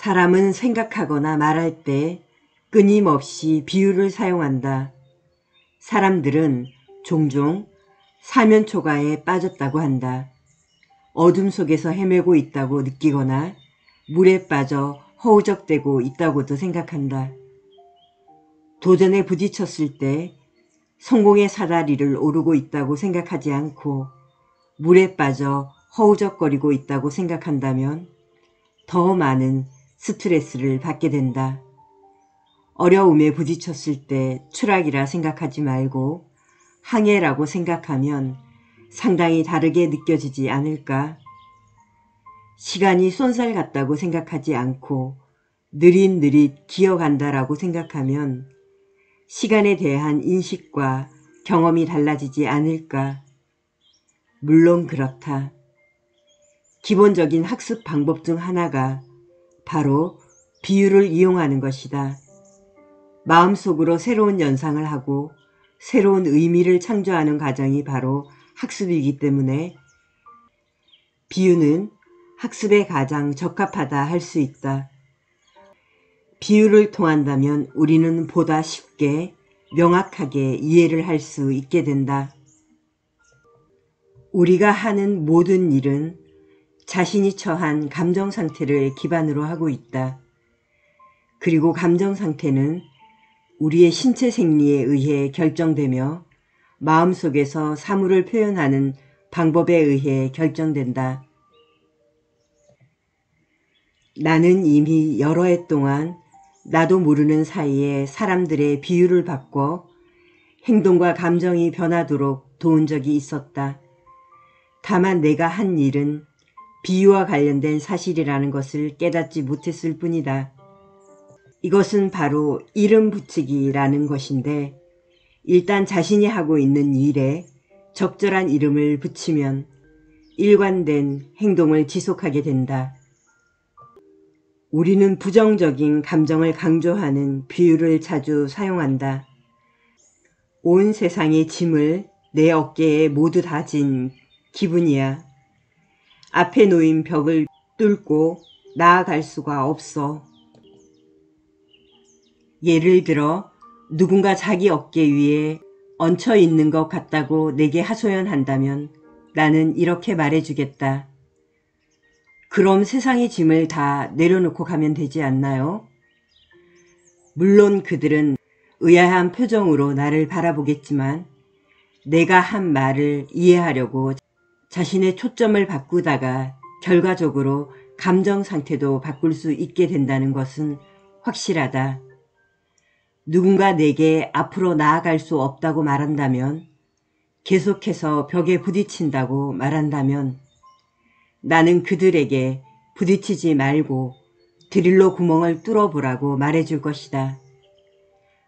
사람은 생각하거나 말할 때 끊임없이 비유를 사용한다. 사람들은 종종 사면초가에 빠졌다고 한다. 어둠 속에서 헤매고 있다고 느끼거나 물에 빠져 허우적대고 있다고도 생각한다. 도전에 부딪혔을 때 성공의 사다리를 오르고 있다고 생각하지 않고 물에 빠져 허우적거리고 있다고 생각한다면 더 많은 스트레스를 받게 된다. 어려움에 부딪혔을 때 추락이라 생각하지 말고 항해라고 생각하면 상당히 다르게 느껴지지 않을까? 시간이 쏜살 같다고 생각하지 않고 느릿느릿 기어간다라고 생각하면 시간에 대한 인식과 경험이 달라지지 않을까? 물론 그렇다. 기본적인 학습 방법 중 하나가 바로 비유를 이용하는 것이다. 마음속으로 새로운 연상을 하고 새로운 의미를 창조하는 과정이 바로 학습이기 때문에 비유는 학습에 가장 적합하다 할 수 있다. 비유를 통한다면 우리는 보다 쉽게 명확하게 이해를 할 수 있게 된다. 우리가 하는 모든 일은 자신이 처한 감정 상태를 기반으로 하고 있다. 그리고 감정 상태는 우리의 신체 생리에 의해 결정되며 마음속에서 사물을 표현하는 방법에 의해 결정된다. 나는 이미 여러 해 동안 나도 모르는 사이에 사람들의 비유를 바꿔 행동과 감정이 변하도록 도운 적이 있었다. 다만 내가 한 일은 비유와 관련된 사실이라는 것을 깨닫지 못했을 뿐이다. 이것은 바로 이름 붙이기라는 것인데 일단 자신이 하고 있는 일에 적절한 이름을 붙이면 일관된 행동을 지속하게 된다. 우리는 부정적인 감정을 강조하는 비유를 자주 사용한다. 온 세상의 짐을 내 어깨에 모두 다 진 기분이야. 앞에 놓인 벽을 뚫고 나아갈 수가 없어. 예를 들어 누군가 자기 어깨 위에 얹혀 있는 것 같다고 내게 하소연한다면 나는 이렇게 말해주겠다. 그럼 세상의 짐을 다 내려놓고 가면 되지 않나요? 물론 그들은 의아한 표정으로 나를 바라보겠지만 내가 한 말을 이해하려고 자신의 초점을 바꾸다가 결과적으로 감정 상태도 바꿀 수 있게 된다는 것은 확실하다. 누군가 내게 앞으로 나아갈 수 없다고 말한다면, 계속해서 벽에 부딪힌다고 말한다면 나는 그들에게 부딪히지 말고 드릴로 구멍을 뚫어보라고 말해줄 것이다.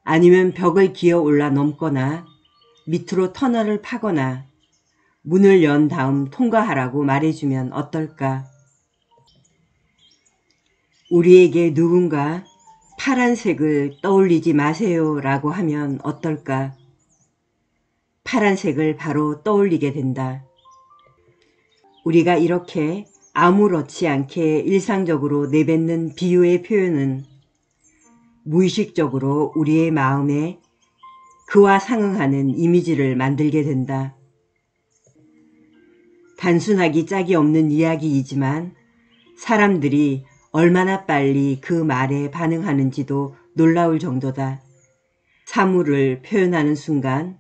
아니면 벽을 기어 올라 넘거나 밑으로 터널을 파거나 문을 연 다음 통과하라고 말해주면 어떨까? 우리에게 누군가 파란색을 떠올리지 마세요 라고 하면 어떨까? 파란색을 바로 떠올리게 된다. 우리가 이렇게 아무렇지 않게 일상적으로 내뱉는 비유의 표현은 무의식적으로 우리의 마음에 그와 상응하는 이미지를 만들게 된다. 단순하기 짝이 없는 이야기이지만 사람들이 얼마나 빨리 그 말에 반응하는지도 놀라울 정도다. 사물을 표현하는 순간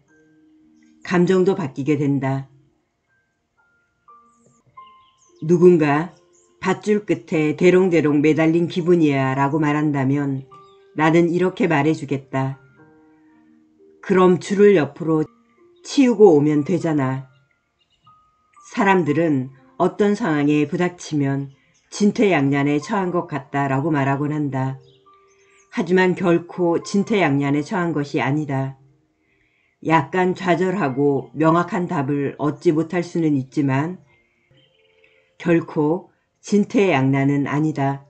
감정도 바뀌게 된다. 누군가 밧줄 끝에 대롱대롱 매달린 기분이야 라고 말한다면 나는 이렇게 말해주겠다. 그럼 줄을 옆으로 치우고 오면 되잖아. 사람들은 어떤 상황에 부닥치면 진퇴양난에 처한 것 같다 라고 말하곤 한다. 하지만 결코 진퇴양난에 처한 것이 아니다. 약간 좌절하고 명확한 답을 얻지 못할 수는 있지만 결코 진퇴양난은 아니다.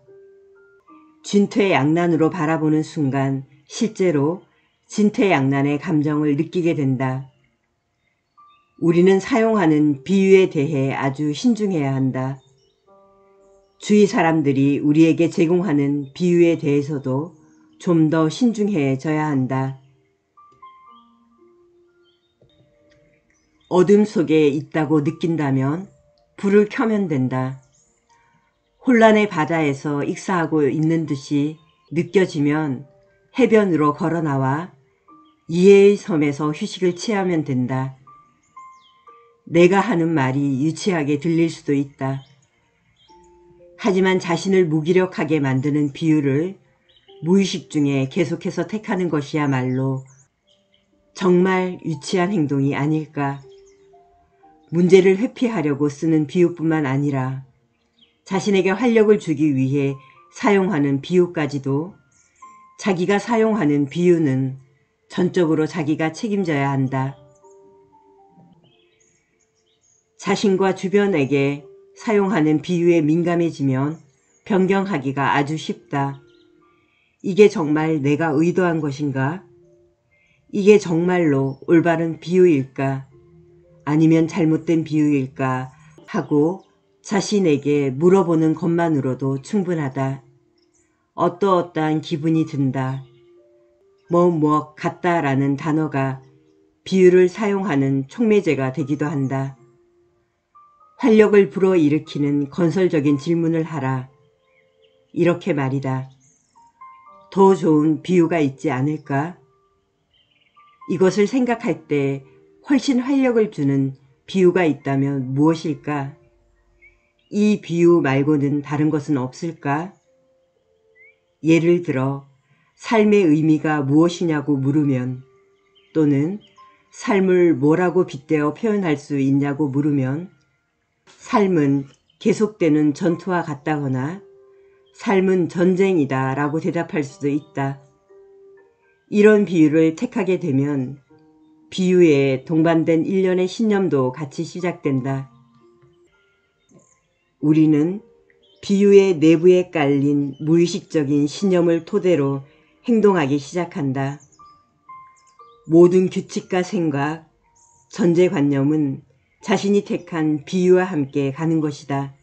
진퇴양난으로 바라보는 순간 실제로 진퇴양난의 감정을 느끼게 된다. 우리는 사용하는 비유에 대해 아주 신중해야 한다. 주위 사람들이 우리에게 제공하는 비유에 대해서도 좀 더 신중해져야 한다. 어둠 속에 있다고 느낀다면 불을 켜면 된다. 혼란의 바다에서 익사하고 있는 듯이 느껴지면 해변으로 걸어나와 이해의 섬에서 휴식을 취하면 된다. 내가 하는 말이 유치하게 들릴 수도 있다. 하지만 자신을 무기력하게 만드는 비유를 무의식 중에 계속해서 택하는 것이야말로 정말 유치한 행동이 아닐까. 문제를 회피하려고 쓰는 비유뿐만 아니라 자신에게 활력을 주기 위해 사용하는 비유까지도 자기가 사용하는 비유는 전적으로 자기가 책임져야 한다. 자신과 주변에게 사용하는 비유에 민감해지면 변경하기가 아주 쉽다. 이게 정말 내가 의도한 것인가? 이게 정말로 올바른 비유일까? 아니면 잘못된 비유일까? 하고 자신에게 물어보는 것만으로도 충분하다. 어떠어떠한 기분이 든다. 뭐 같다라는 단어가 비유를 사용하는 촉매제가 되기도 한다. 활력을 불어일으키는 건설적인 질문을 하라. 이렇게 말이다. 더 좋은 비유가 있지 않을까? 이것을 생각할 때 훨씬 활력을 주는 비유가 있다면 무엇일까? 이 비유 말고는 다른 것은 없을까? 예를 들어 삶의 의미가 무엇이냐고 물으면, 또는 삶을 뭐라고 빗대어 표현할 수 있냐고 물으면 삶은 계속되는 전투와 같다거나 삶은 전쟁이다 라고 대답할 수도 있다. 이런 비유를 택하게 되면 비유에 동반된 일련의 신념도 같이 시작된다. 우리는 비유의 내부에 깔린 무의식적인 신념을 토대로 행동하기 시작한다. 모든 규칙과 생각, 전제관념은 자신이 택한 비유와 함께 가는 것이다.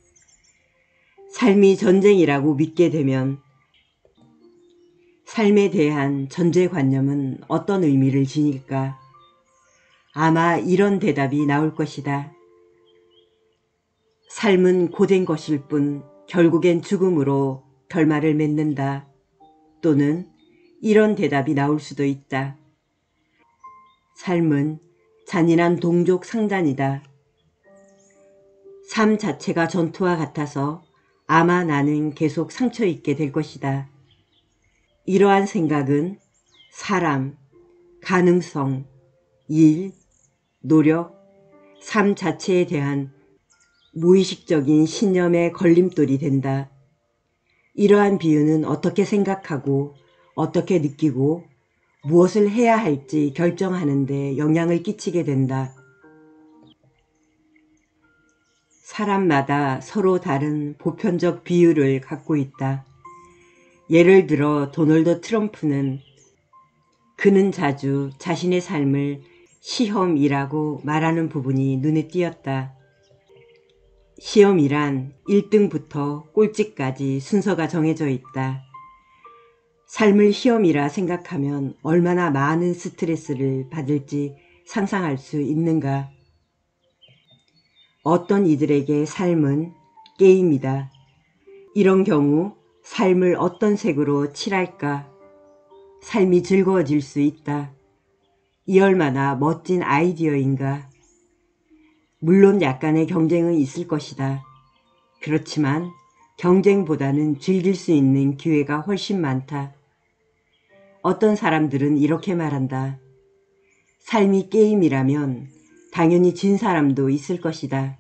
삶이 전쟁이라고 믿게 되면 삶에 대한 전제관념은 어떤 의미를 지닐까? 아마 이런 대답이 나올 것이다. 삶은 고된 것일 뿐 결국엔 죽음으로 결말을 맺는다. 또는 이런 대답이 나올 수도 있다. 삶은 잔인한 동족 상잔이다. 삶 자체가 전투와 같아서 아마 나는 계속 상처 입게 될 것이다. 이러한 생각은 사람, 가능성, 일, 노력, 삶 자체에 대한 무의식적인 신념의 걸림돌이 된다. 이러한 비유는 어떻게 생각하고 어떻게 느끼고 무엇을 해야 할지 결정하는 데 영향을 끼치게 된다. 사람마다 서로 다른 보편적 비유를 갖고 있다. 예를 들어 도널드 트럼프는 그는 자주 자신의 삶을 시험이라고 말하는 부분이 눈에 띄었다. 시험이란 1등부터 꼴찌까지 순서가 정해져 있다. 삶을 시험이라 생각하면 얼마나 많은 스트레스를 받을지 상상할 수 있는가. 어떤 이들에게 삶은 게임이다. 이런 경우 삶을 어떤 색으로 칠할까? 삶이 즐거워질 수 있다. 이 얼마나 멋진 아이디어인가. 물론 약간의 경쟁은 있을 것이다. 그렇지만 경쟁보다는 즐길 수 있는 기회가 훨씬 많다. 어떤 사람들은 이렇게 말한다. 삶이 게임이라면 당연히 진 사람도 있을 것이다.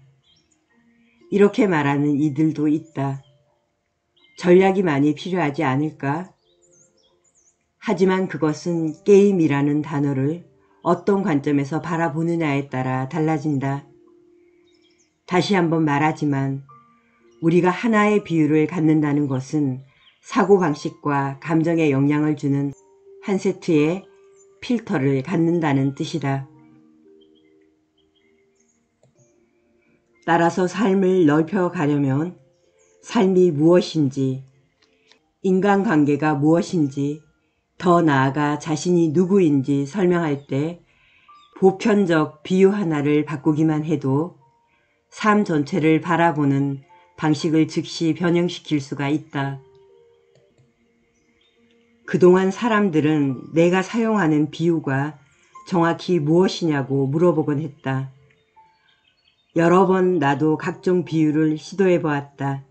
이렇게 말하는 이들도 있다. 전략이 많이 필요하지 않을까? 하지만 그것은 게임이라는 단어를 어떤 관점에서 바라보느냐에 따라 달라진다. 다시 한번 말하지만 우리가 하나의 비유를 갖는다는 것은 사고방식과 감정에 영향을 주는 한 세트의 필터를 갖는다는 뜻이다. 따라서 삶을 넓혀가려면 삶이 무엇인지, 인간관계가 무엇인지, 더 나아가 자신이 누구인지 설명할 때 보편적 비유 하나를 바꾸기만 해도 삶 전체를 바라보는 방식을 즉시 변형시킬 수가 있다. 그동안 사람들은 내가 사용하는 비유가 정확히 무엇이냐고 물어보곤 했다. 여러 번 나도 각종 비유를 시도해 보았다.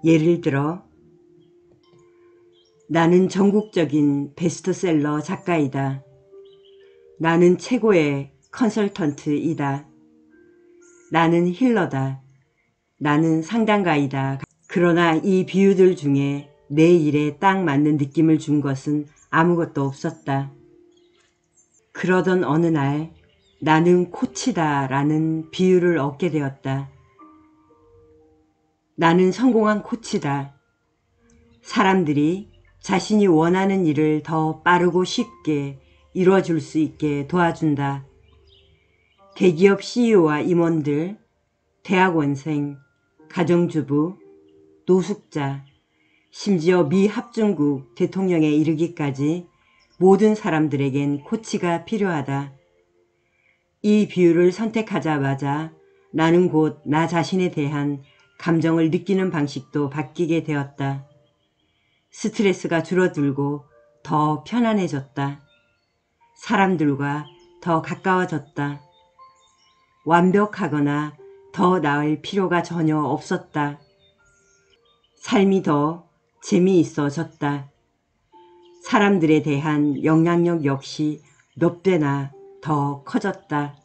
예를 들어, 나는 전국적인 베스트셀러 작가이다. 나는 최고의 컨설턴트이다. 나는 힐러다. 나는 상담가이다. 그러나 이 비유들 중에 내 일에 딱 맞는 느낌을 준 것은 아무것도 없었다. 그러던 어느 날 나는 코치다 라는 비유를 얻게 되었다. 나는 성공한 코치다. 사람들이 자신이 원하는 일을 더 빠르고 쉽게 이루어줄 수 있게 도와준다. 대기업 CEO와 임원들, 대학원생, 가정주부, 노숙자, 심지어 미 합중국 대통령에 이르기까지 모든 사람들에겐 코치가 필요하다. 이 비유를 선택하자마자 나는 곧 나 자신에 대한 감정을 느끼는 방식도 바뀌게 되었다. 스트레스가 줄어들고 더 편안해졌다. 사람들과 더 가까워졌다. 완벽하거나 더 나을 필요가 전혀 없었다. 삶이 더 재미있어졌다. 사람들에 대한 영향력 역시 몇 배나 더 커졌다.